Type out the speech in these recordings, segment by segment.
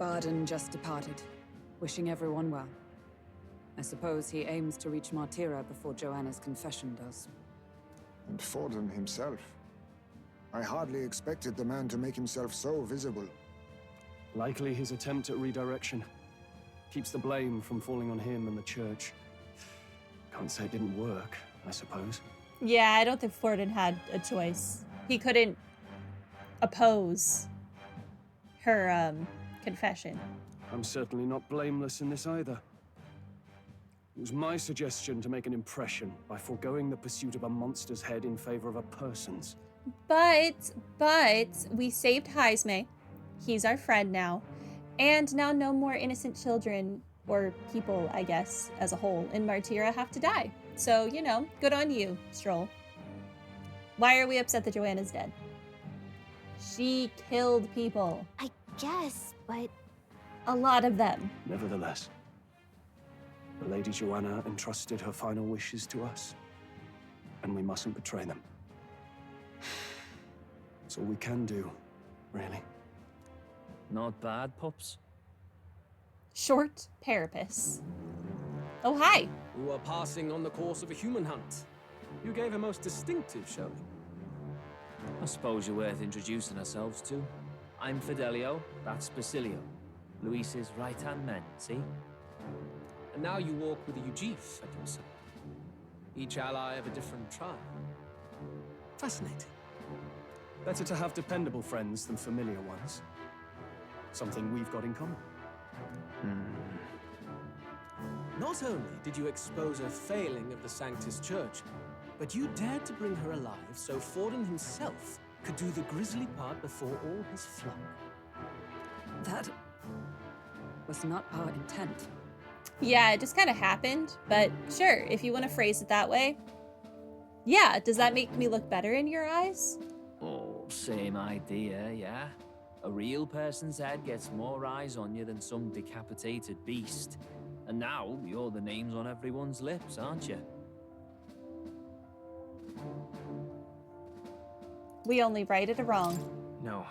Barden just departed, wishing everyone well. I suppose he aims to reach Martira before Joanna's confession does. And Forden himself. I hardly expected the man to make himself so visible. Likely his attempt at redirection. Keeps the blame from falling on him and the church. Can't say it didn't work, I suppose. Yeah, I don't think Forden had a choice. He couldn't oppose her confession. I'm certainly not blameless in this either. It was my suggestion to make an impression by foregoing the pursuit of a monster's head in favor of a person's. But we saved Heisme. He's our friend now. And now no more innocent children, or people, I guess, as a whole, in Martira have to die. So, you know, good on you, Stroll. Why are we upset that Joanna's dead? She killed people. I guess, but... A lot of them. Nevertheless, the Lady Joanna entrusted her final wishes to us, and we mustn't betray them. That's all we can do, really. Not bad, pups. Short Parapus. Oh, hi. We were passing on the course of a human hunt. You gave a most distinctive showing. I suppose you're worth introducing ourselves to. I'm Fidelio, that's Basilio. Luis's right-hand man, see? And now you walk with a Ujif at your side. Each ally of a different tribe. Fascinating. Better to have dependable friends than familiar ones. Something we've got in common. Not only did you expose a failing of the Sanctus Church, but you dared to bring her alive so Forden himself could do the grisly part before all his flock. That was not our intent. Yeah, it just kind of happened. But sure, if you want to phrase it that way. Yeah, does that make me look better in your eyes? Oh, same idea, yeah. A real person's head gets more eyes on you than some decapitated beast. And now, you're the names on everyone's lips, aren't you? We only righted a wrong. No.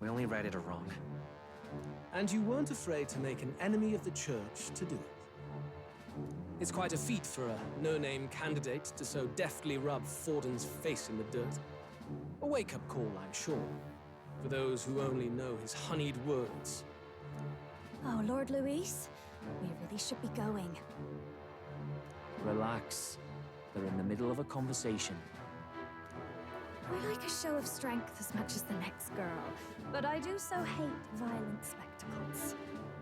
We only righted a wrong. And you weren't afraid to make an enemy of the church to do it. It's quite a feat for a no-name candidate to so deftly rub Forden's face in the dirt. A wake-up call, I'm sure, for those who only know his honeyed words. Oh, Lord Luis, we really should be going. Relax. They're in the middle of a conversation. I like a show of strength as much as the next girl, but I do so hate violent spectacles.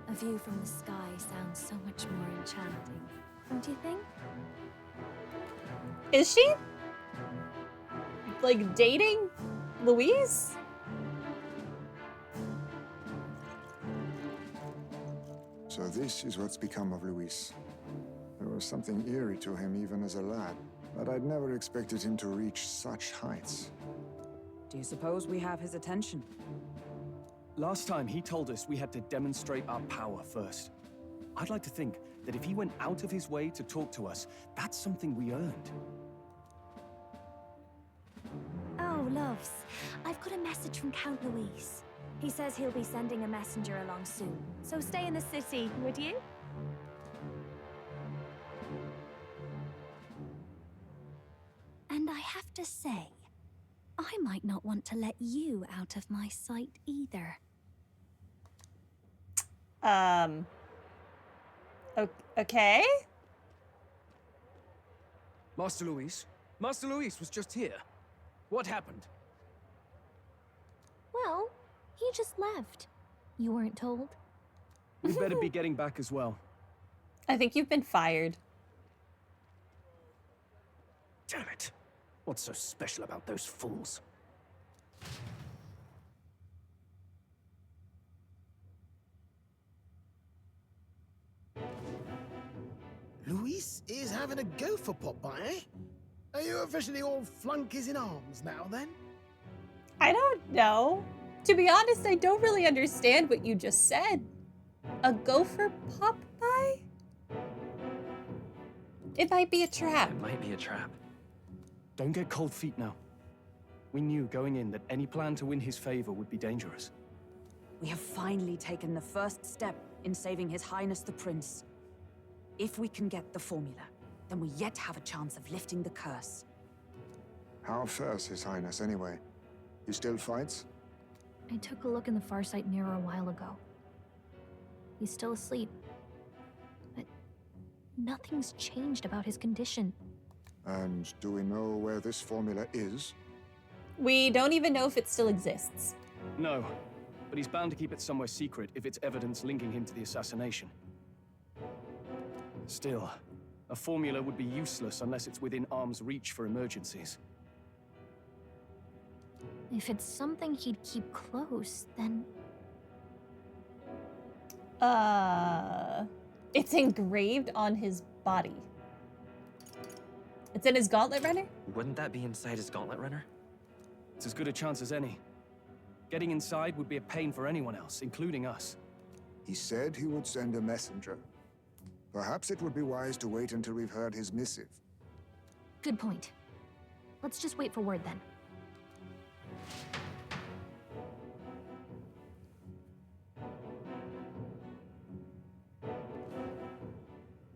A view from the sky sounds so much more enchanting, don't you think? Is she? Like, dating Louise? So this is what's become of Luis. There was something eerie to him even as a lad, but I'd never expected him to reach such heights. Do you suppose we have his attention? Last time, he told us we had to demonstrate our power first. I'd like to think that if he went out of his way to talk to us, that's something we earned. Oh, loves, I've got a message from Count Luis. He says he'll be sending a messenger along soon, so stay in the city, would you? And I have to say, I might not want to let you out of my sight either. Okay? Master Luis? Master Luis was just here. What happened? Well, he just left. You weren't told? We better be getting back as well. I think you've been fired. Damn it. What's so special about those fools? Luis is having a go for Popeye, eh? Are you officially all flunkies in arms now, then? I don't know. To be honest, I don't really understand what you just said. A gopher pop by? It might be a trap. It might be a trap. Don't get cold feet now. We knew going in that any plan to win his favor would be dangerous. We have finally taken the first step in saving His Highness the Prince. If we can get the formula, then we yet have a chance of lifting the curse. How fares His Highness, anyway? He still fights? I took a look in the Farsight mirror a while ago. He's still asleep. But nothing's changed about his condition. And do we know where this formula is? We don't even know if it still exists. No, but he's bound to keep it somewhere secret if it's evidence linking him to the assassination. Still, a formula would be useless unless it's within arm's reach for emergencies. If it's something he'd keep close, then... It's engraved on his body. It's in his gauntlet runner? Wouldn't that be inside his gauntlet runner? It's as good a chance as any. Getting inside would be a pain for anyone else, including us. He said he would send a messenger. Perhaps it would be wise to wait until we've heard his missive. Good point. Let's just wait for word then.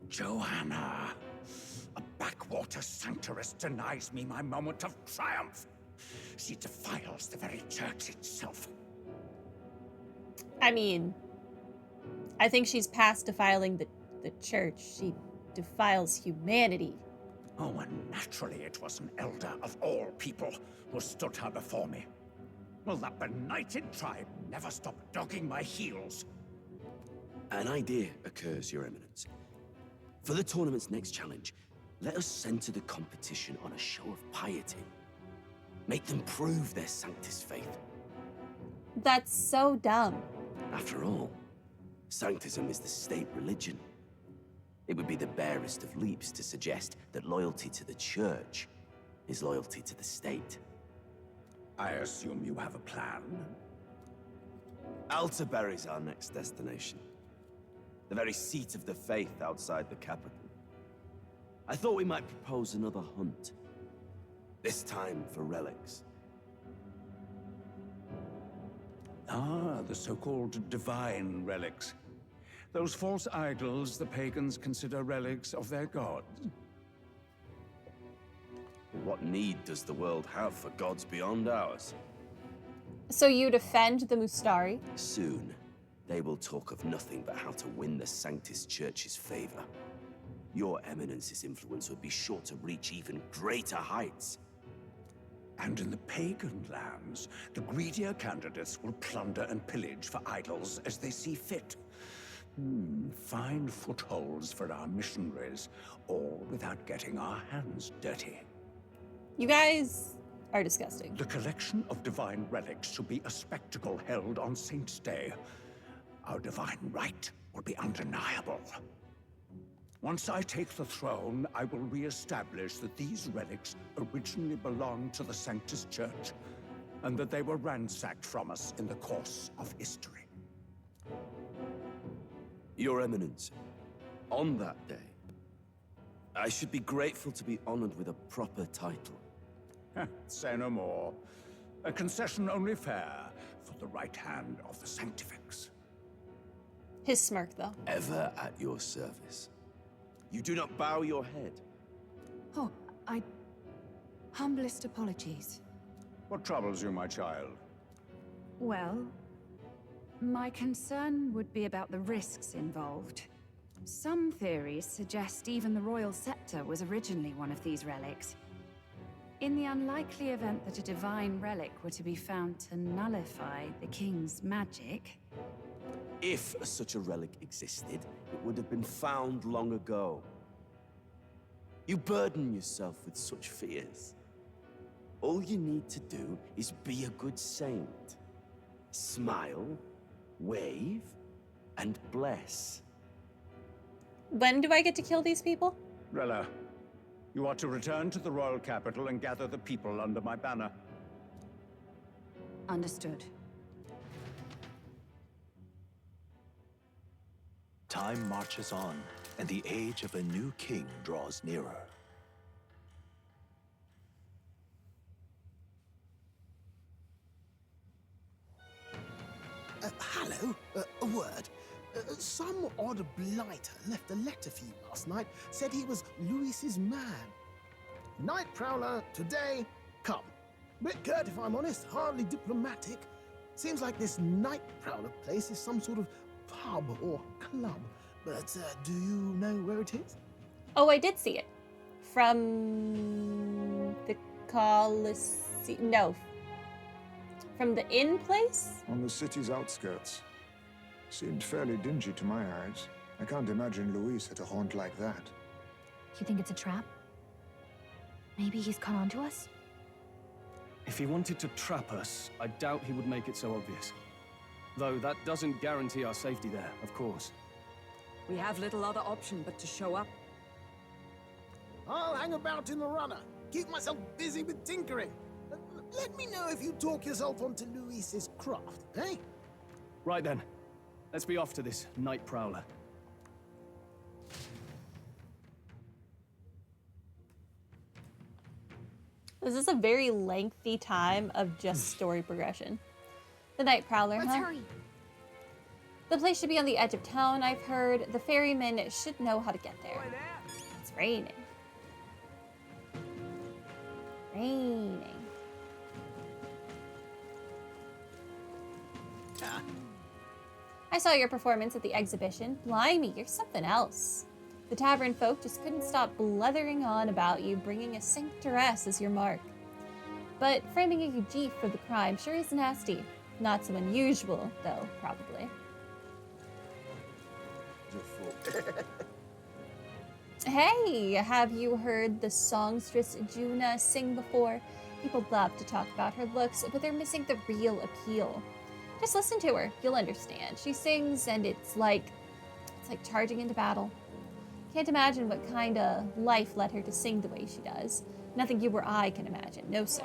Joanna! A backwater sanctuarist denies me my moment of triumph! She defiles the very church itself. I mean, I think she's past defiling the church. She defiles humanity. Oh, and naturally it was an elder of all people who stood her before me. Will that benighted tribe never stop dogging my heels? An idea occurs, Your Eminence. For the tournament's next challenge, let us center the competition on a show of piety. Make them prove their Sanctus faith. That's so dumb. After all, Sanctism is the state religion. It would be the barest of leaps to suggest that loyalty to the church is loyalty to the state. I assume you have a plan? Altaberry's our next destination. The very seat of the faith outside the capital. I thought we might propose another hunt. This time for relics. Ah, the so-called divine relics. Those false idols the pagans consider relics of their gods. What need does the world have for gods beyond ours? So you defend the Mustari? Soon, they will talk of nothing but how to win the Sanctus Church's favor. Your Eminence's influence would be sure to reach even greater heights. And in the pagan lands, the greedier candidates will plunder and pillage for idols as they see fit. Fine footholds for our missionaries, all without getting our hands dirty. You guys are disgusting. The collection of divine relics should be a spectacle held on Saint's Day. Our divine right will be undeniable. Once I take the throne, I will re-establish that these relics originally belonged to the Sanctus Church, and that they were ransacked from us in the course of history. Your Eminence, on that day, I should be grateful to be honored with a proper title. Say no more. A concession only fair for the right hand of the Sanctifex. His smirk, though. Ever at your service. You do not bow your head. Oh, humblest apologies. What troubles you, my child? Well, my concern would be about the risks involved. Some theories suggest even the royal scepter was originally one of these relics. In the unlikely event that a divine relic were to be found to nullify the king's magic... If such a relic existed, it would have been found long ago. You burden yourself with such fears. All you need to do is be a good saint. Smile, wave, and bless. When do I get to kill these people? Rella, you are to return to the royal capital and gather the people under my banner. Understood. Time marches on, and the age of a new king draws nearer. word. Some odd blighter left a letter for you last night. Said he was Luis's man. Night Prowler, today, come. Bit curt, if I'm honest, hardly diplomatic. Seems like this Night Prowler place is some sort of pub or club. But do you know where it is? Oh, I did see it. From the Colosseum. No. From the inn place? On the city's outskirts. Seemed fairly dingy to my eyes. I can't imagine Luis at a haunt like that. You think it's a trap? Maybe he's caught on to us? If he wanted to trap us, I doubt he would make it so obvious. Though that doesn't guarantee our safety there, of course. We have little other option but to show up. I'll hang about in the runner. Keep myself busy with tinkering. Let me know if you talk yourself onto Luis's craft, eh? Right then. Let's be off to this Night Prowler. This is a very lengthy time of just story progression. The Night Prowler, Let's hurry. The place should be on the edge of town, I've heard. The ferryman should know how to get there. It's raining. Raining. I saw your performance at the exhibition. Blimey, you're something else. The tavern folk just couldn't stop blethering on about you, bringing a sanctoress as your mark. But framing a UG for the crime sure is nasty. Not so unusual, though, probably. Hey, have you heard the songstress Juna sing before? People love to talk about her looks, but they're missing the real appeal. Just listen to her, you'll understand. She sings and it's like charging into battle. Can't imagine what kind of life led her to sing the way she does. Nothing you or I can imagine, no sir.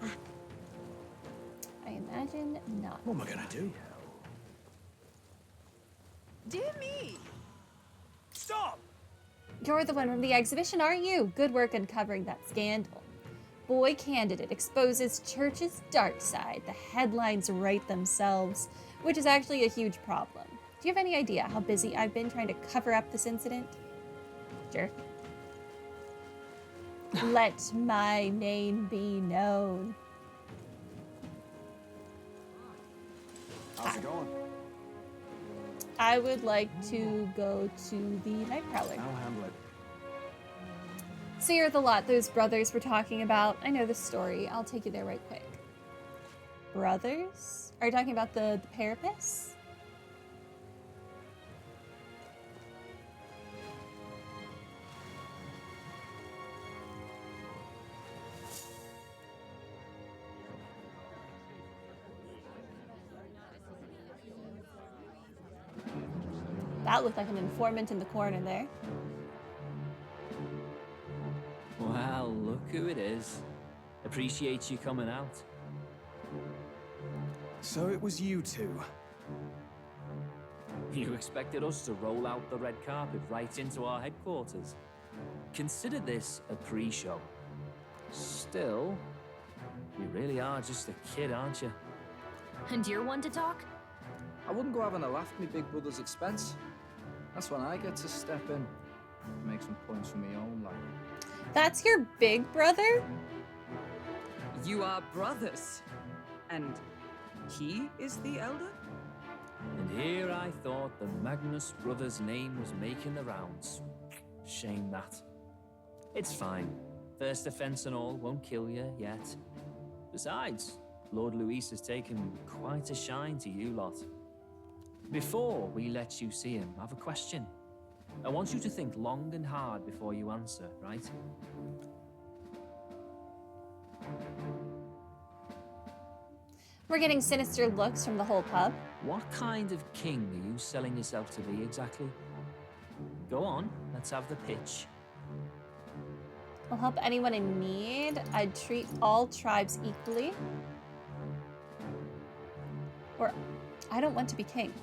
I imagine not. What am I gonna do? Dear me! Stop! You're the one from the exhibition, aren't you? Good work uncovering that scandal. Boy candidate exposes church's dark side. The headlines write themselves, which is actually a huge problem. Do you have any idea how busy I've been trying to cover up this incident? Jerk. Let my name be known. How's it going? I would like to go to the Night Prowler. I'll handle it. So you're the lot those brothers were talking about. I know the story. I'll take you there right quick. Brothers? Are you talking about the Parapets? That looked like an informant in the corner there. Well, look who it is. Appreciate you coming out. So it was you two. You expected us to roll out the red carpet right into our headquarters. Consider this a pre-show. Still, you really are just a kid, aren't you? And you're one to talk? I wouldn't go having a laugh at me big brother's expense. That's when I get to step in. Make some points for me own, like. That's your big brother? You are brothers. And he is the elder? And here I thought the Magnus brothers' name was making the rounds. Shame that. It's fine. First offense and all won't kill you yet. Besides, Lord Luis has taken quite a shine to you lot. Before we let you see him, I have a question. I want you to think long and hard before you answer, right? We're getting sinister looks from the whole pub. What kind of king are you selling yourself to be exactly? Go on, let's have the pitch. I'll help anyone in need. I'd treat all tribes equally. Or, I don't want to be king.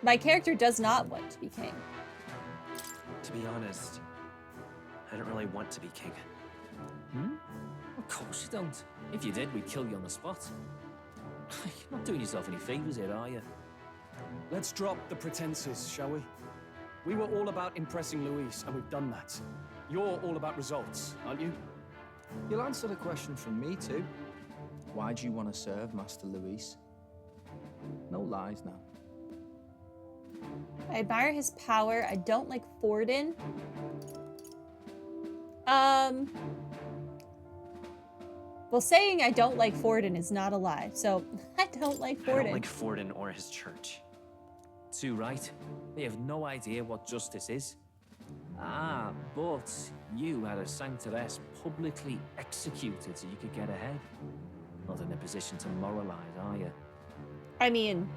My character does not want to be king. To be honest, I don't really want to be king. Of course you don't. If you did, we'd kill you on the spot. You're not doing yourself any favors here, are you? Let's drop the pretenses, shall we? We were all about impressing Luis, and we've done that. You're all about results, aren't you? You'll answer the question from me too. Why do you want to serve Master Luis? No lies now. I admire his power. I don't like Forden. Well, saying I don't like Forden is not a lie, so I don't like Forden. I don't like Forden or his church. Too right. They have no idea what justice is. Ah, but you had a sanctoress publicly executed so you could get ahead. Not in a position to moralize, are you? I mean,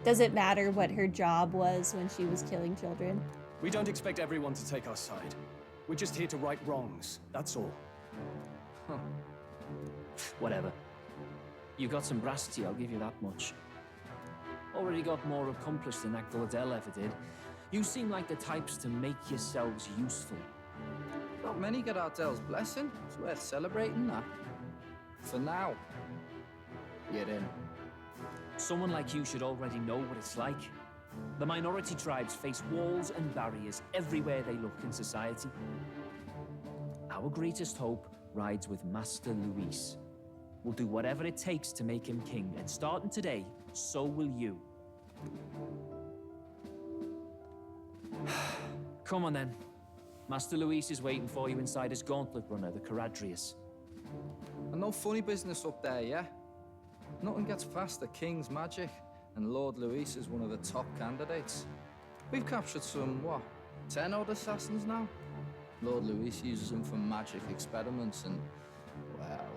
does it matter what her job was when she was killing children? We don't expect everyone to take our side. We're just here to right wrongs, that's all. Huh. Whatever. You got some brass tea, I'll give you that much. Already got more accomplished than that Gladel ever did. You seem like the types to make yourselves useful. Not many get Ardel's blessing. It's worth celebrating that. For now. You're in. Someone like you should already know what it's like. The minority tribes face walls and barriers everywhere they look in society. Our greatest hope rides with Master Luis. We'll do whatever it takes to make him king, and starting today, so will you. Come on then. Master Luis is waiting for you inside his gauntlet runner, the Caradrius. And no funny business up there, yeah? Nothing gets past the King's magic, and Lord Luis is one of the top candidates. We've captured some, what, 10 odd assassins now? Lord Luis uses them for magic experiments, and, well,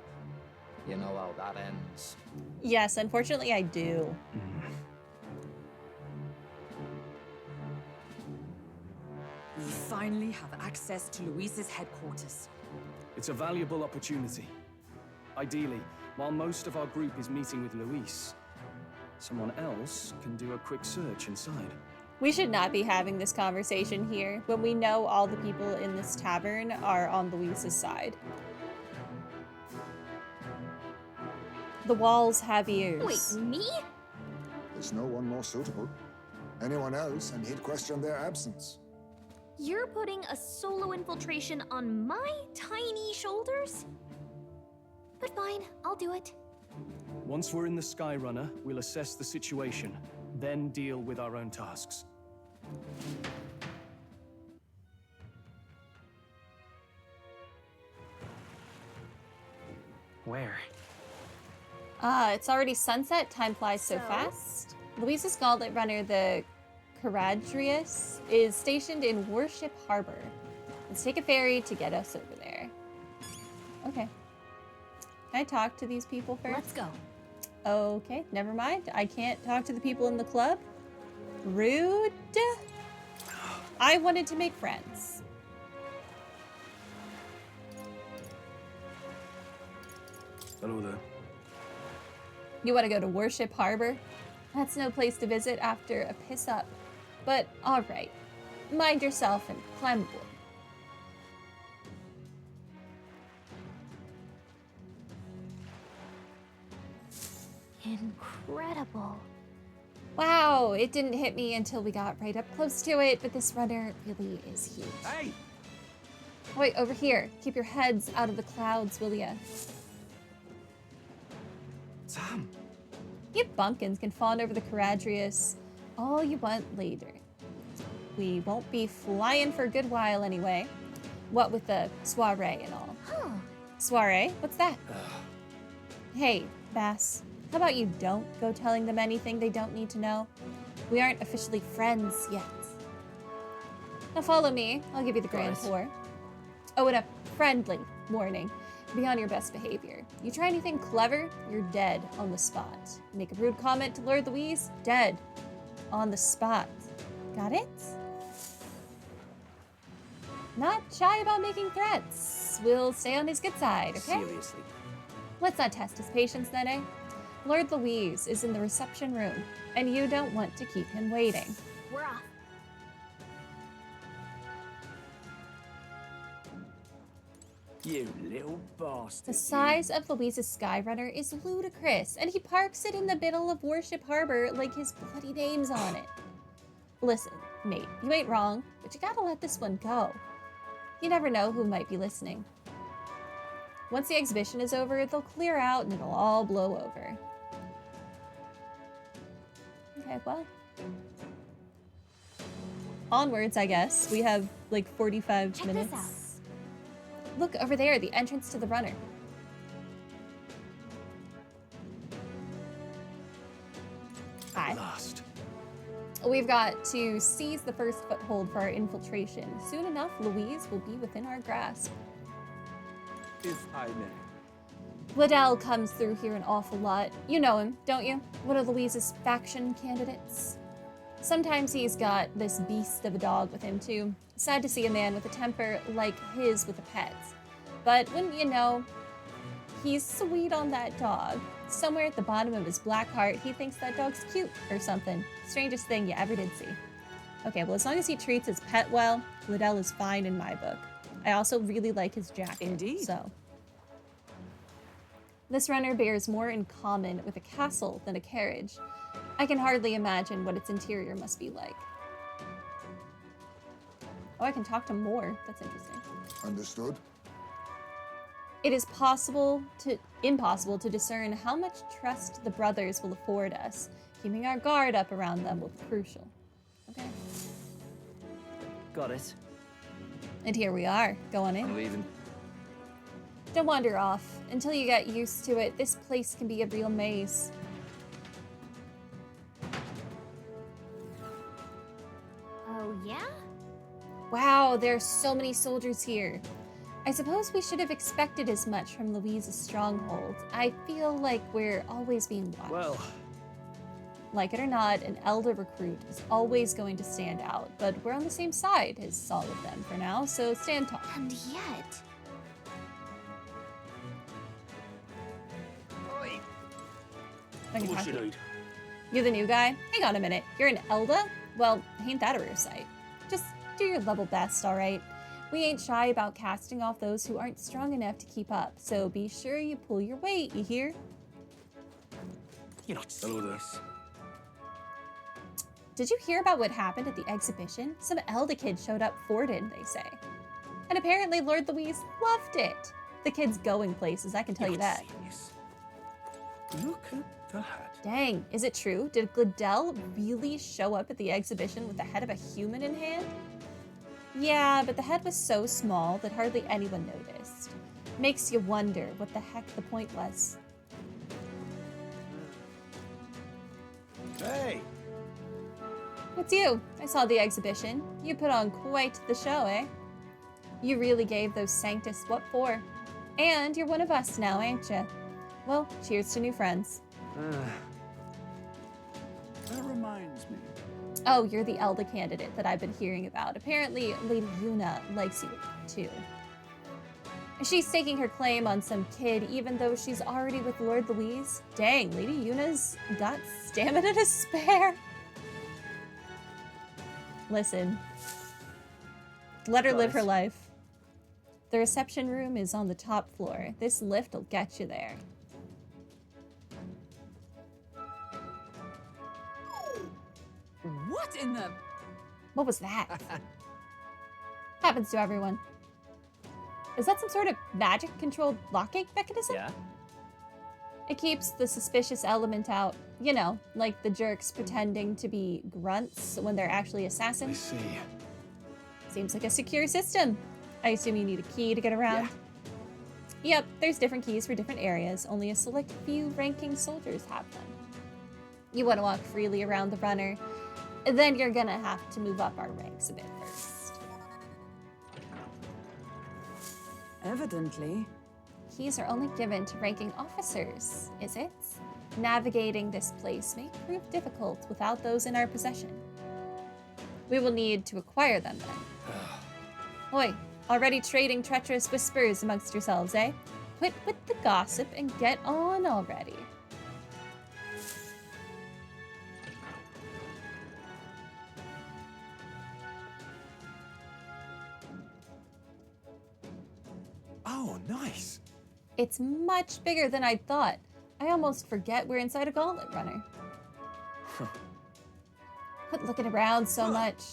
you know how that ends. Yes, unfortunately I do. We finally have access to Luis's headquarters. It's a valuable opportunity. Ideally, while most of our group is meeting with Luis, someone else can do a quick search inside. We should not be having this conversation here when we know all the people in this tavern are on Luis's side. The walls have ears. Wait, me? There's no one more suitable. Anyone else, and he'd question their absence. You're putting a solo infiltration on my tiny shoulders? But fine, I'll do it. Once we're in the Skyrunner, we'll assess the situation, then deal with our own tasks. Where? It's already sunset. Time flies so fast. Luis's gauntlet runner, the Caradrius, is stationed in Warship Harbor. Let's take a ferry to get us over there. Okay. Can I talk to these people first? Let's go. Okay, never mind. I can't talk to the people in the club. Rude. I wanted to make friends. Hello there. You want to go to Warship Harbor? That's no place to visit after a piss up. But alright. Mind yourself and climb aboard. Incredible. Wow, it didn't hit me until we got right up close to it, but this runner really is huge. Hey! Wait, over here. Keep your heads out of the clouds, will ya? Sam! You bumpkins can fawn over the Caradrius all you want later. We won't be flying for a good while anyway. What with the soiree and all. Huh. Soiree? What's that? Hey, Bass. How about you don't go telling them anything they don't need to know? We aren't officially friends yet. Now follow me. I'll give you the grand tour. Oh, and a friendly warning. Be on your best behavior. You try anything clever, you're dead on the spot. Make a rude comment to Lord Luis, dead on the spot. Got it? Not shy about making threats. We'll stay on his good side, okay? Seriously. Let's not test his patience then, eh? Lord Luis is in the reception room, and you don't want to keep him waiting. We're off. You little bastard. The size of Louise's Skyrunner is ludicrous, and he parks it in the middle of Warship Harbor like his bloody name's on it. Listen, mate, you ain't wrong, but you gotta let this one go. You never know who might be listening. Once the exhibition is over, they'll clear out and it'll all blow over. Okay, well. Onwards, I guess. We have like 45 minutes. Check this out. Look, over there, the entrance to the runner. Hi. Last. We've got to seize the first foothold for our infiltration. Soon enough, Louise will be within our grasp. If I may. Liddell comes through here an awful lot. You know him, don't you? One of Louise's faction candidates. Sometimes he's got this beast of a dog with him, too. Sad to see a man with a temper like his with a pet. But wouldn't you know, he's sweet on that dog. Somewhere at the bottom of his black heart, he thinks that dog's cute or something. Strangest thing you ever did see. Okay, well, as long as he treats his pet well, Liddell is fine in my book. I also really like his jacket. Indeed. So. This runner bears more in common with a castle than a carriage. I can hardly imagine what its interior must be like. Oh, I can talk to more. That's interesting. Understood? It is impossible to discern how much trust the brothers will afford us. Keeping our guard up around them will be crucial. Okay. Got it. And here we are, going in. I'm leaving. Don't wander off. Until you get used to it, this place can be a real maze. Oh, yeah? Wow, there are so many soldiers here. I suppose we should have expected as much from Louise's stronghold. I feel like we're always being watched. Well, like it or not, an elder recruit is always going to stand out, but we're on the same side as all of them for now, so stand tall. And yet... I can talk to you. You're the new guy? Hang on a minute. You're an Elda? Well, ain't that a rare sight. Just do your level best, alright? We ain't shy about casting off those who aren't strong enough to keep up, so be sure you pull your weight, you hear? You're not serious. Did you hear about what happened at the exhibition? Some Elda kid showed up Forden, they say. And apparently Lord Louise loved it. The kid's going places, I can tell you that. Serious. Look at that. Dang, is it true? Did Glidell really show up at the exhibition with the head of a human in hand? Yeah, but the head was so small that hardly anyone noticed. Makes you wonder what the heck the point was. Hey! It's you. I saw the exhibition. You put on quite the show, eh? You really gave those Sanctus what for. And you're one of us now, ain't ya? Well, cheers to new friends. That reminds me. Oh, you're the Elda candidate that I've been hearing about. Apparently, Lady Yuna likes you, too. She's staking her claim on some kid, even though she's already with Lord Louise. Dang, Lady Yuna's got stamina to spare. Listen. Let her live her life. The reception room is on the top floor. This lift will get you there. What in the... What was that? Happens to everyone. Is that some sort of magic-controlled locking mechanism? Yeah. It keeps the suspicious element out. You know, like the jerks pretending to be grunts when they're actually assassins. I see. Seems like a secure system. I assume you need a key to get around. Yeah. Yep, there's different keys for different areas. Only a select few ranking soldiers have them. You want to walk freely around the runner, then you're gonna have to move up our ranks a bit first. Evidently. Keys are only given to ranking officers, is it? Navigating this place may prove difficult without those in our possession. We will need to acquire them then. Oi, already trading treacherous whispers amongst yourselves, eh? Quit with the gossip and get on already. Oh, nice. It's much bigger than I thought. I almost forget we're inside a gauntlet runner. Quit looking around so much.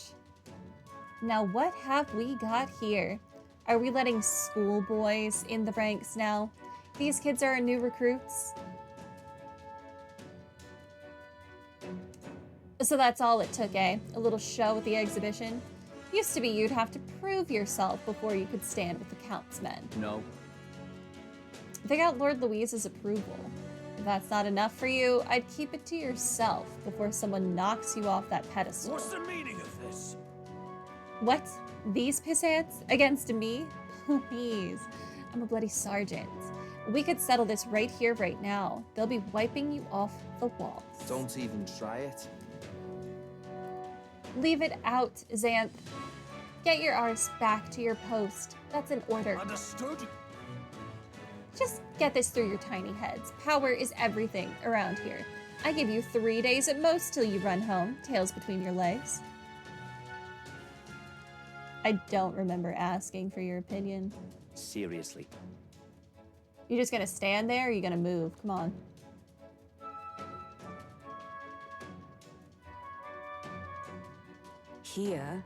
Now, what have we got here? Are we letting schoolboys in the ranks now? These kids are our new recruits. So that's all it took, eh? A little show at the exhibition? Used to be you'd have to prove yourself before you could stand with the Count's men. No. They got Lord Louise's approval. If that's not enough for you, I'd keep it to yourself before someone knocks you off that pedestal. What's the meaning of this? What? These pissants? Against me? Please. I'm a bloody sergeant. We could settle this right here, right now. They'll be wiping you off the walls. Don't even try it. Leave it out, Xanth. Get your arse back to your post. That's an order. Understood? Just get this through your tiny heads. Power is everything around here. I give you 3 days at most till you run home, tails between your legs. I don't remember asking for your opinion. Seriously. You just gonna stand there or are you gonna move? Come on. Here.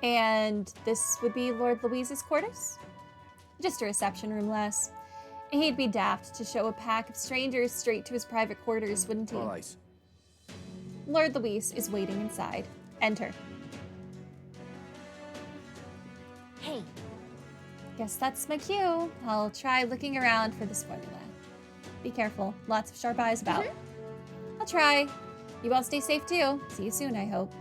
And this would be Lord Louise's quarters? Just a reception room less. He'd be daft to show a pack of strangers straight to his private quarters, wouldn't he? All right. Lord Louise is waiting inside. Enter. Hey. Guess that's my cue. I'll try looking around for this formula. Be careful. Lots of sharp eyes about. I'll try. You all stay safe too. See you soon, I hope.